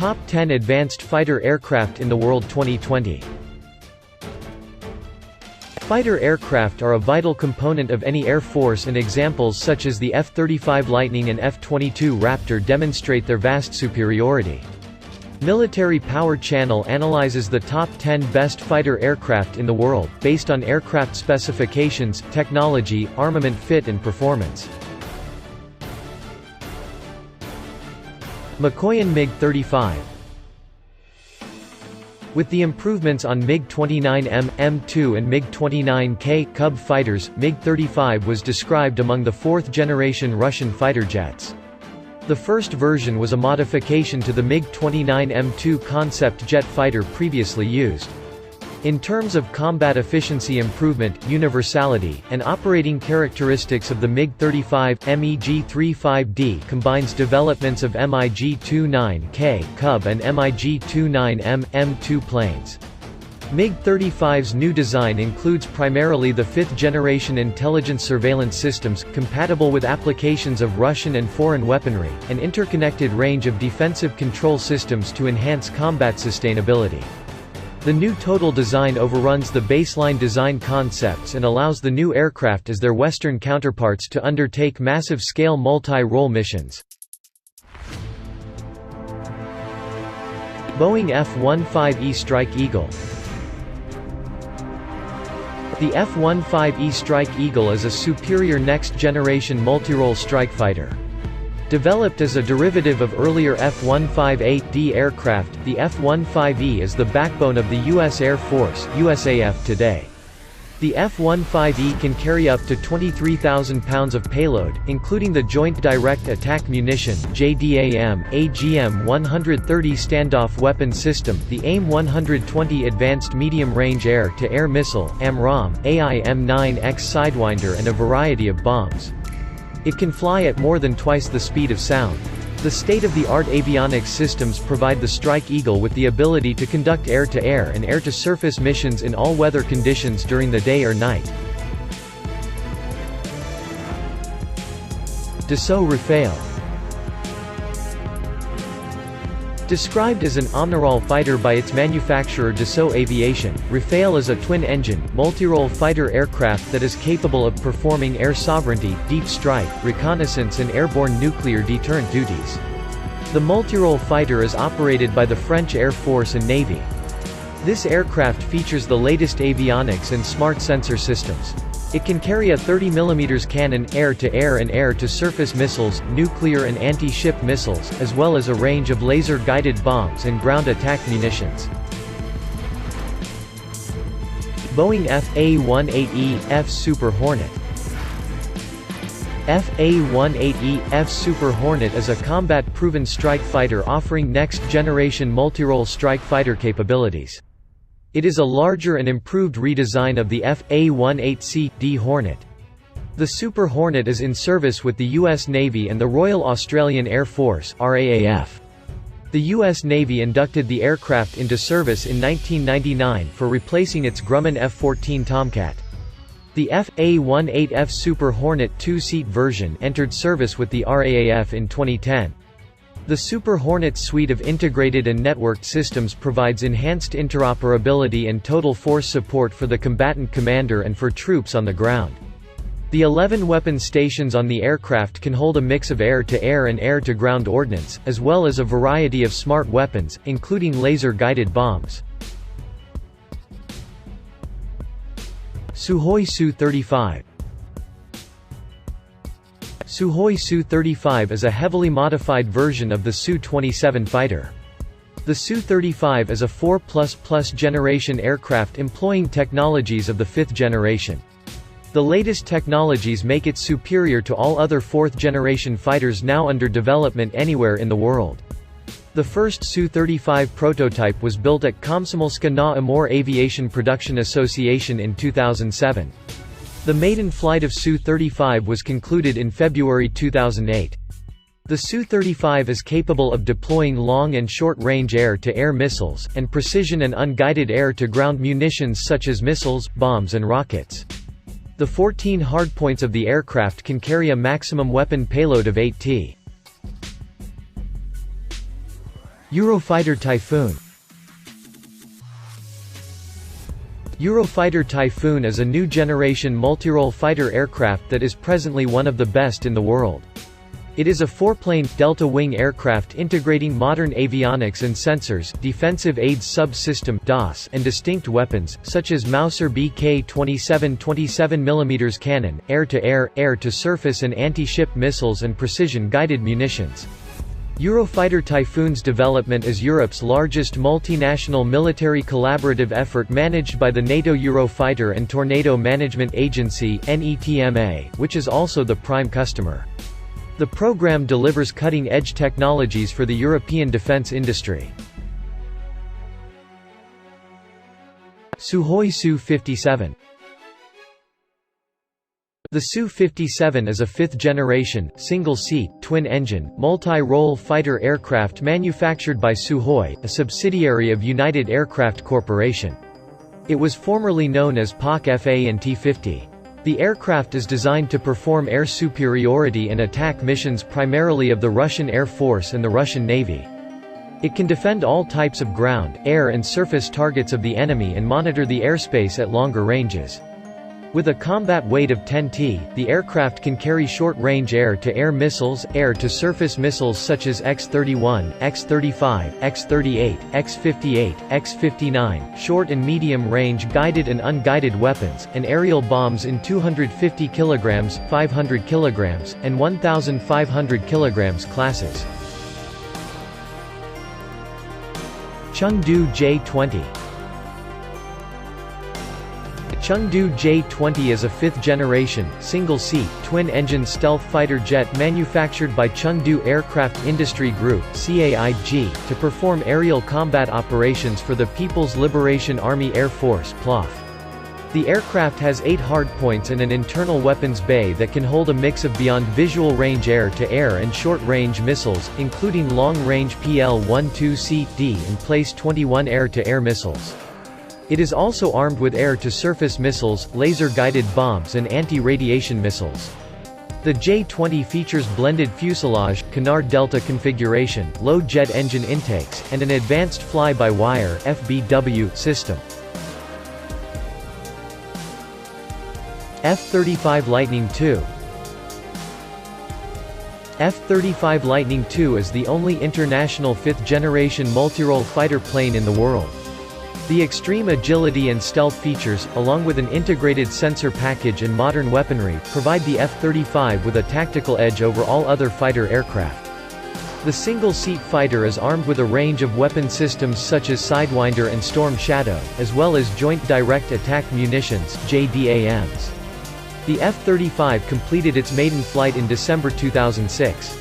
Top 10 Advanced Fighter Aircraft in the World 2020. Fighter aircraft are a vital component of any air force, and examples such as the F-35 Lightning and F-22 Raptor demonstrate their vast superiority. Military Power Channel analyzes the top 10 best fighter aircraft in the world, based on aircraft specifications, technology, armament fit and performance. Mikoyan MiG-35. With the improvements on MiG-29M, M2 and MiG-29K Cub fighters, MiG-35 was described among the fourth-generation Russian fighter jets. The first version was a modification to the MiG-29 M2 concept jet fighter previously used. In terms of combat efficiency improvement, universality, and operating characteristics of the MiG-35, MiG-35D combines developments of MiG-29K Cub and MiG-29M, M2 planes. MiG-35's new design includes primarily the fifth-generation intelligence surveillance systems, compatible with applications of Russian and foreign weaponry, an interconnected range of defensive control systems to enhance combat sustainability. The new total design overruns the baseline design concepts and allows the new aircraft as their Western counterparts to undertake massive-scale multi-role missions. Boeing F-15E Strike Eagle. The F-15E Strike Eagle is a superior next-generation multirole strike fighter. Developed as a derivative of earlier F-15A-D aircraft, the F-15E is the backbone of the U.S. Air Force (USAF) today. The F-15E can carry up to 23,000 pounds of payload, including the Joint Direct Attack Munition (JDAM), AGM-130 Standoff Weapon System, the AIM-120 Advanced Medium-Range Air-to-Air Missile (AMRAAM), AIM-9X Sidewinder, and a variety of bombs. It can fly at more than twice the speed of sound. The state-of-the-art avionics systems provide the Strike Eagle with the ability to conduct air-to-air and air-to-surface missions in all weather conditions during the day or night. Dassault Rafale. Described as an omnirole fighter by its manufacturer Dassault Aviation, Rafale is a twin-engine, multirole fighter aircraft that is capable of performing air sovereignty, deep strike, reconnaissance and airborne nuclear deterrent duties. The multirole fighter is operated by the French Air Force and Navy. This aircraft features the latest avionics and smart sensor systems. It can carry a 30mm cannon, air-to-air and air-to-surface missiles, nuclear and anti-ship missiles, as well as a range of laser-guided bombs and ground attack munitions. Boeing F/A-18E F Super Hornet. F/A-18E F Super Hornet is a combat-proven strike fighter offering next-generation multirole strike fighter capabilities. It is a larger and improved redesign of the F/A-18C-D Hornet. The Super Hornet is in service with the U.S. Navy and the Royal Australian Air Force (RAAF). The U.S. Navy inducted the aircraft into service in 1999 for replacing its Grumman F-14 Tomcat. The F/A-18F Super Hornet two-seat version entered service with the RAAF in 2010. The Super Hornet's suite of integrated and networked systems provides enhanced interoperability and total force support for the combatant commander and for troops on the ground. The 11 weapon stations on the aircraft can hold a mix of air-to-air and air-to-ground ordnance, as well as a variety of smart weapons, including laser-guided bombs. Sukhoi Su-35. Sukhoi Su-35 is a heavily modified version of the Su-27 fighter. The Su-35 is a 4++ generation aircraft employing technologies of the 5th generation. The latest technologies make it superior to all other 4th-generation fighters now under development anywhere in the world. The first Su-35 prototype was built at Komsomolska na Amur Aviation Production Association in 2007. The maiden flight of Su-35 was concluded in February 2008. The Su-35 is capable of deploying long and short-range air-to-air missiles, and precision and unguided air-to-ground munitions such as missiles, bombs and rockets. The 14 hardpoints of the aircraft can carry a maximum weapon payload of 8 t. Eurofighter Typhoon. Eurofighter Typhoon is a new generation multirole fighter aircraft that is presently one of the best in the world. It is a four-plane, delta-wing aircraft integrating modern avionics and sensors, defensive aids subsystem (DAS), and distinct weapons, such as Mauser Bk-27 27mm cannon, air-to-air, air-to-surface and anti-ship missiles and precision-guided munitions. Eurofighter Typhoon's development is Europe's largest multinational military collaborative effort managed by the NATO Eurofighter and Tornado Management Agency (NETMA), which is also the prime customer. The program delivers cutting-edge technologies for the European defense industry. Sukhoi Su-57. The Su-57 is a fifth-generation, single-seat, twin-engine, multi-role fighter aircraft manufactured by Sukhoi, a subsidiary of United Aircraft Corporation. It was formerly known as PAK-FA and T-50. The aircraft is designed to perform air superiority and attack missions primarily of the Russian Air Force and the Russian Navy. It can defend all types of ground, air and surface targets of the enemy and monitor the airspace at longer ranges. With a combat weight of 10 t, the aircraft can carry short-range air-to-air missiles, air-to-surface missiles such as X-31, X-35, X-38, X-58, X-59, short and medium-range guided and unguided weapons, and aerial bombs in 250 kg, 500 kg, and 1,500 kg classes. Chengdu J-20. Chengdu J-20 is a fifth-generation, single-seat, twin-engine stealth fighter jet manufactured by Chengdu Aircraft Industry Group (CAIG) to perform aerial combat operations for the People's Liberation Army Air Force (PLAF). The aircraft has 8 hardpoints and an internal weapons bay that can hold a mix of beyond visual range air-to-air and short-range missiles, including long-range PL-12C/D and PLACE-21 air-to-air missiles. It is also armed with air-to-surface missiles, laser-guided bombs and anti-radiation missiles. The J-20 features blended fuselage, canard delta configuration, low jet engine intakes, and an advanced fly-by-wire (FBW) system. F-35 Lightning II. F-35 Lightning II is the only international fifth-generation multirole fighter plane in the world. The extreme agility and stealth features, along with an integrated sensor package and modern weaponry, provide the F-35 with a tactical edge over all other fighter aircraft. The single-seat fighter is armed with a range of weapon systems such as Sidewinder and Storm Shadow, as well as Joint Direct Attack Munitions (JDAMs). The F-35 completed its maiden flight in December 2006.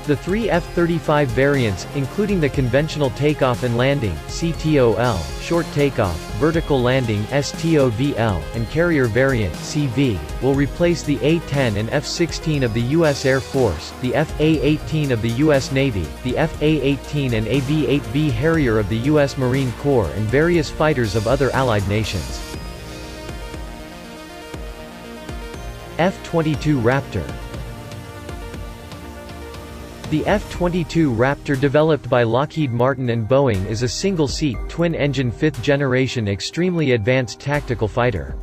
The three F-35 variants, including the conventional takeoff and landing (CTOL), short takeoff, vertical landing (STOVL), and carrier variant (CV), will replace the A-10 and F-16 of the U.S. Air Force, the F/A-18 of the U.S. Navy, the F/A-18 and AV-8B Harrier of the U.S. Marine Corps and various fighters of other allied nations. F-22 Raptor. The F-22 Raptor developed by Lockheed Martin and Boeing is a single-seat, twin-engine fifth-generation extremely advanced tactical fighter.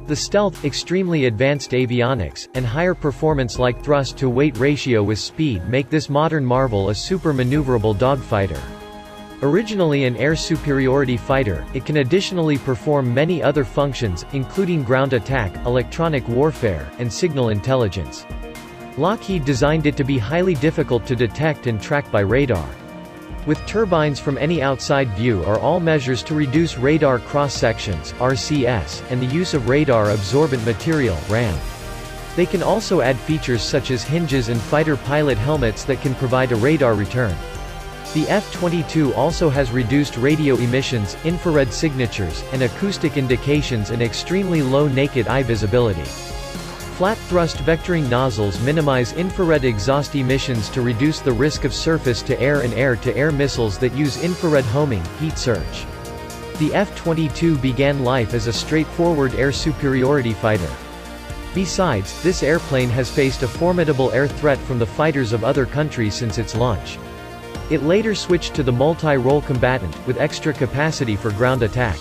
The stealth, extremely advanced avionics, and higher performance-like thrust-to-weight ratio with speed make this modern marvel a super-maneuverable dogfighter. Originally an air superiority fighter, it can additionally perform many other functions, including ground attack, electronic warfare, and signal intelligence. Lockheed designed it to be highly difficult to detect and track by radar. With turbines from any outside view are all measures to reduce radar cross-sections (RCS), and the use of radar-absorbent material (RAM). They can also add features such as hinges and fighter pilot helmets that can provide a radar return. The F-22 also has reduced radio emissions, infrared signatures, and acoustic indications and extremely low naked eye visibility. Flat thrust vectoring nozzles minimize infrared exhaust emissions to reduce the risk of surface-to-air and air-to-air missiles that use infrared homing, heat search. The F-22 began life as a straightforward air superiority fighter. Besides, this airplane has faced a formidable air threat from the fighters of other countries since its launch. It later switched to the multi-role combatant, with extra capacity for ground attack.